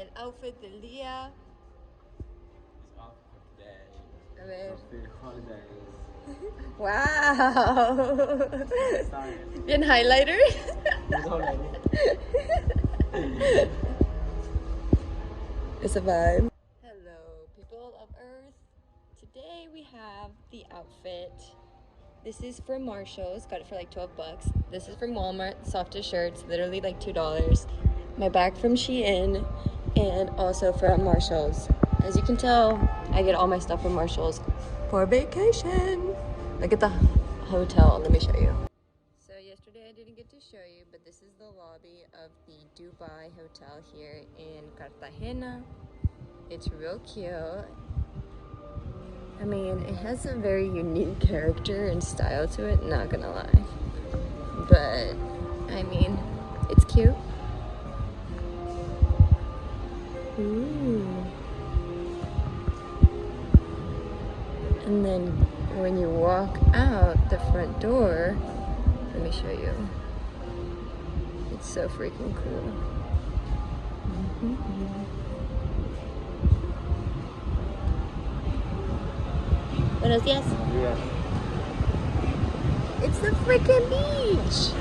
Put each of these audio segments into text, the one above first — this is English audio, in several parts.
El outfit del día. It's off for today. A ver. For holidays. Wow. Sorry. Bien highlighter. It's already. It's a vibe. Hello, people of Earth. Today we have the outfit. This is from Marshall's. Got it for like 12 bucks. This is from Walmart. Softest shirts, literally like $2. My bag from Shein, and also from Marshall's. As you can tell, I get all my stuff from Marshall's for vacation. Look at the hotel. Let me show you. So yesterday I didn't get to show you, but this is the lobby of the Dubai hotel here in Cartagena. It's real cute. I mean, it has a very unique character and style to it, not gonna lie. But, I mean, it's cute. Ooh. And then when you walk out the front door, let me show you. It's so freaking cool. Buenos días. Yes. It's the freaking beach!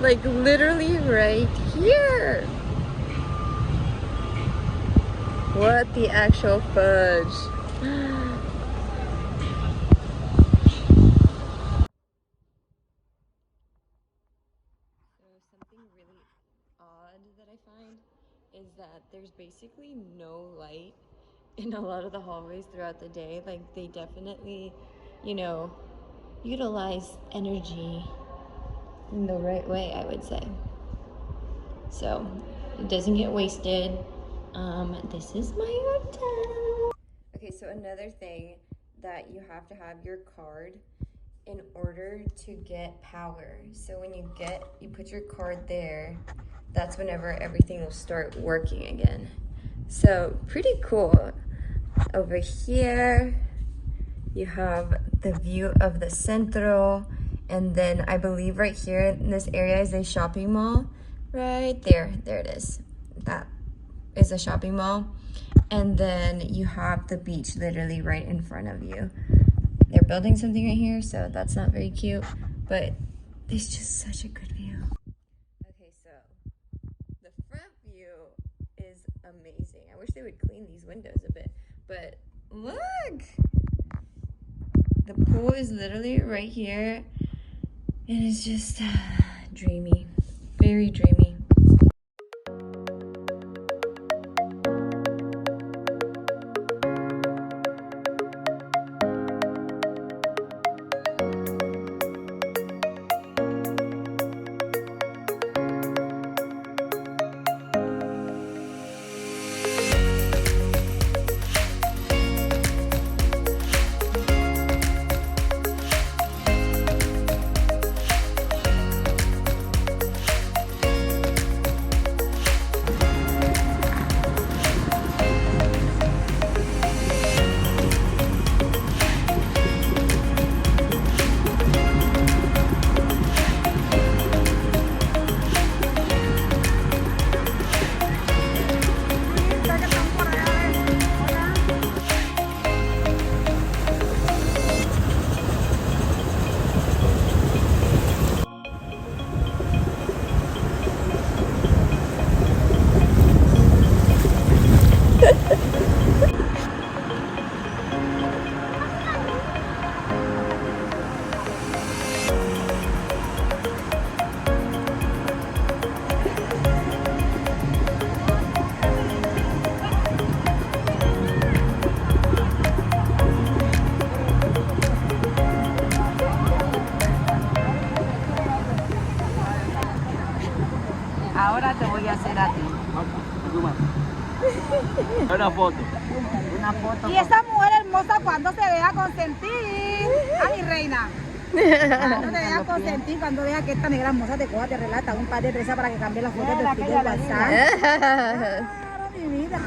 Like literally right here! What the actual fudge? Something really odd that I find is that there's basically no light in a lot of the hallways throughout the day. Like they definitely, you know, utilize energy in the right way, I would say. So it doesn't get wasted. This is my hotel. Okay, so another thing that you have to have your card in order to get power. So when you put your card there, that's whenever everything will start working again. So pretty cool. Over here, you have the view of the Centro, and then I believe right here in this area is a shopping mall. Right there, there it is. That is a shopping mall. And then you have the beach literally right in front of you. They're building something right here, so that's not very cute, but it's just such a good view. Okay, so the front view is amazing. I wish they would clean these windows a bit, but look! The pool is literally right here, and it's just dreamy, very dreamy. Ahora te voy a hacer a ti. Una foto. Una foto. Y esa mujer hermosa, ¿cuándo se deja consentir? A mi reina. Cuando te deja consentir, cuando deja que esta negra hermosa te coja, te relata un par de presas para que cambie las fotos del feed del WhatsApp. Claro, mi vida.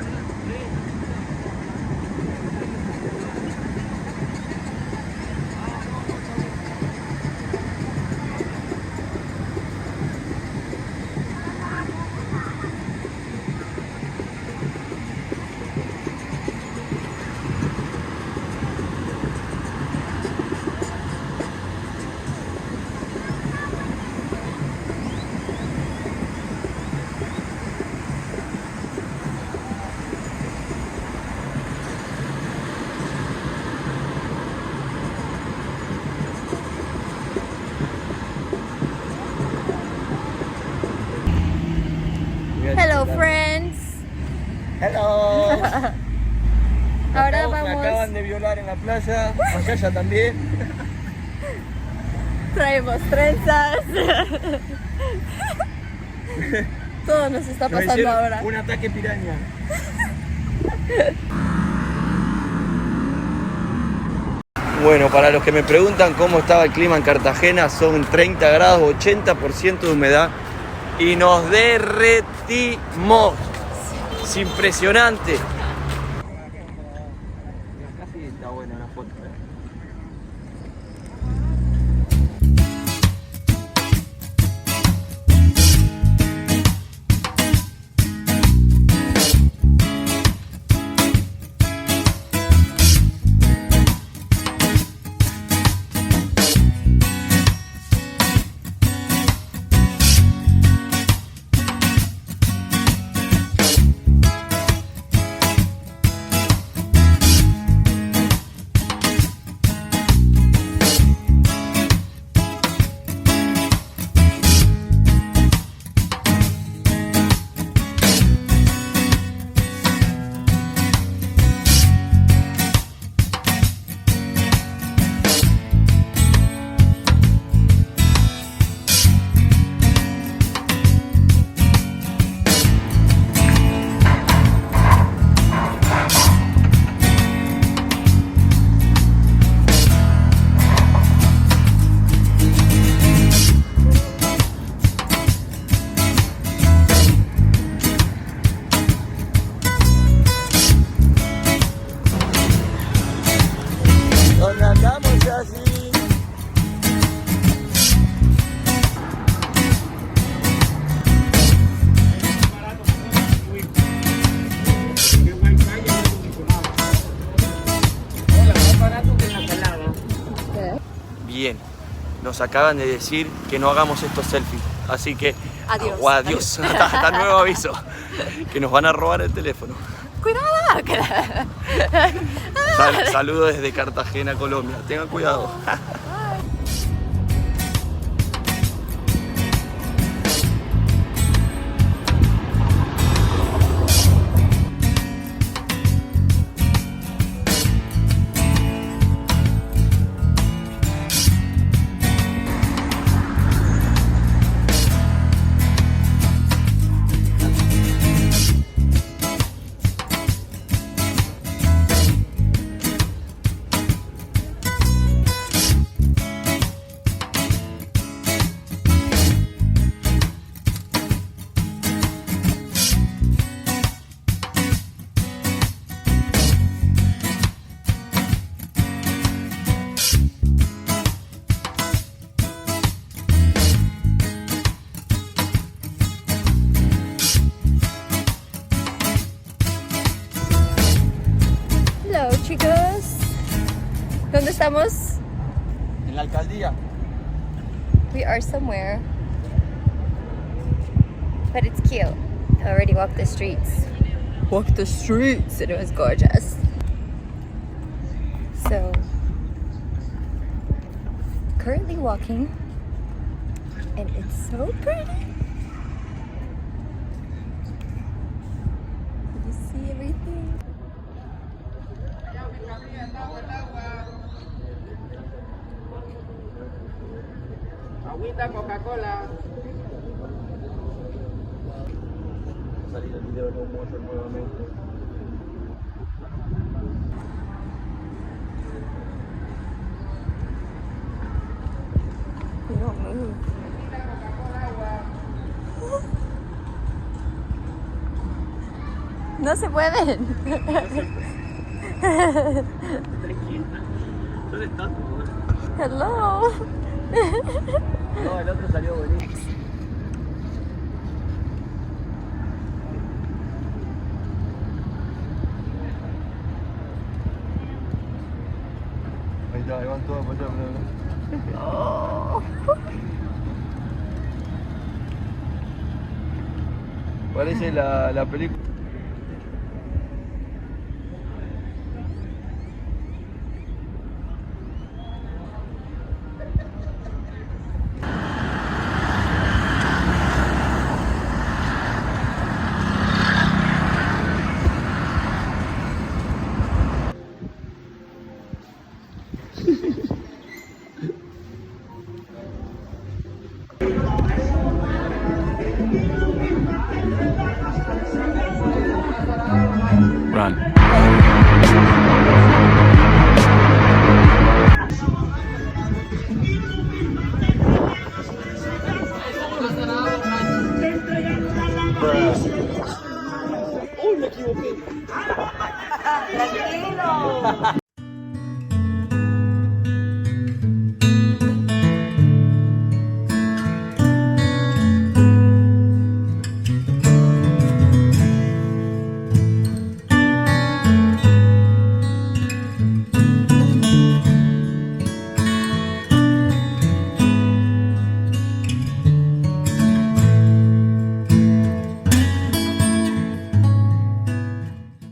Hello. Ahora Me vamos. acaban de violar en la playa. Yaya también. Traemos trenzas. Todo nos está Nos pasando hicieron ahora. un ataque piraña. Bueno, para los que me preguntan cómo estaba el clima en Cartagena, son 30 grados, 80% de humedad y nos derretimos. Es impresionante. Casi está buena la foto. Donde andamos así. Bien, nos acaban de decir que no hagamos estos selfies, así que Adiós. adiós. Hasta nuevo aviso, que nos van a robar el teléfono. ¡Cuidado! Saludos desde Cartagena, Colombia. Tengan cuidado. Hello, chicos. ¿Dónde estamos? En la alcaldía. We are somewhere. But it's cute. I already walked the streets. Walked the streets and it was gorgeous. So, currently walking and it's so pretty. You see everything? Agüita, Coca-Cola. Salir el video de los mozos nuevamente. You don't move. No se mueven. Tranquila. Son estatuas. Hello. No, el otro salió buenísimo. Ahí está, ahí van todos para allá. Oh. Parece la película. Run. Tranquilo.